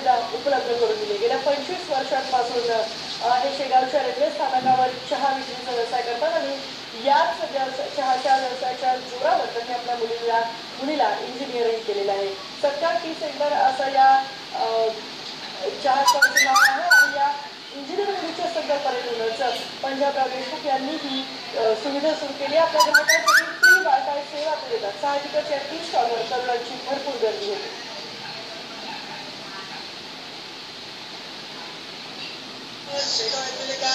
सुविधा उपलब्ध करून दिली. गेल्या 25 वर्षांपासून हे शेगावच्या रेल्वे स्थानकावर चहा विक्रीचा व्यवसाय करतात आणि याच चहाच्या व्यवसायाच्या जोरावर त्यांनी आपल्या मुलीला इंजिनिअरिंग केलेलं आहे. सत्कार टी सेंटर असं या चहाचं नाव आहे आणि या इंजिनियर मुलीच्या संकल्पनेतूनच पंजाबराव देशमुख यांनी ही सुविधा सुरू केली. आपल्या ग्राहकांसाठी फ्री वायफाय सेवा ते देतात. 6 टिकटच्या टी स्टॉलवर तरुणांची भरपूर गर्दी होती. शेगाव येथील का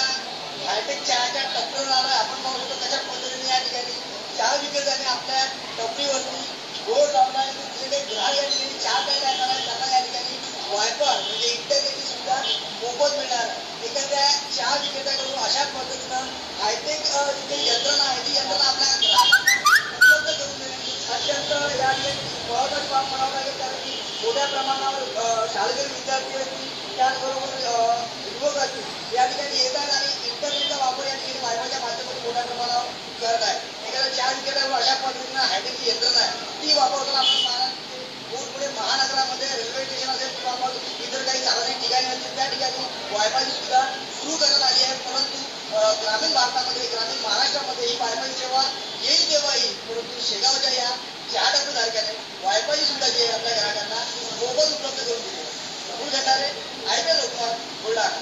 हायटेक चहाच्या टपरीवर आपण पाहू शकतो कशा पद्धतीने या ठिकाणी चहा विक्रेत्याने आपल्या टपरीवरती बोर्ड लावला आहे. जे काही ग्राहक या ठिकाणी चहा प्यायला येणार आहे त्यांना या ठिकाणी वायफाय म्हणजे इंटरनेटची सुविधा मोफत मिळणार आहे. एखाद्या चहा विक्रेत्याकडून अशा पद्धतीनं हायटेक जी यंत्रणा आहे ती यंत्रणा आपल्या ग्राहकांना उपलब्ध करून देणे अत्यंत या ठिकाणी महत्वाची बाब म्हणावं लागेल. कारण की मोठ्या प्रमाणावर शाळकरी विद्यार्थी असतील त्याचबरोबर युवक या ठिकाणी येतात आणि इंटरनेटचा वापर या ठिकाणी वायफायच्या माध्यमातून मोठ्या प्रमाणावर करत आहे. एखाद्या चहा विक्रेत्यावर अशा पद्धतीनं हायटेकची यंत्रणा आहे ती वापरताना आपण पुढे महानगरामध्ये रेल्वे स्टेशन असेल किंवा मग इतर काही सार्वजनिक ठिकाणी असतील त्या ठिकाणी वायफायची सुविधा सुरू करण्यात आली आहे. परंतु ग्रामीण भारतामध्ये ग्रामीण महाराष्ट्रामध्ये ही वायफाय सेवा येईल तेव्हा येईल. परंतु शेगावच्या या चहा टपरीधारकाने वायफायची सुविधा जी आहे आपल्या ग्राहकांना मोफत उपलब्ध करून दिली आहे. आयपीएल लोकमत बुलढाणा.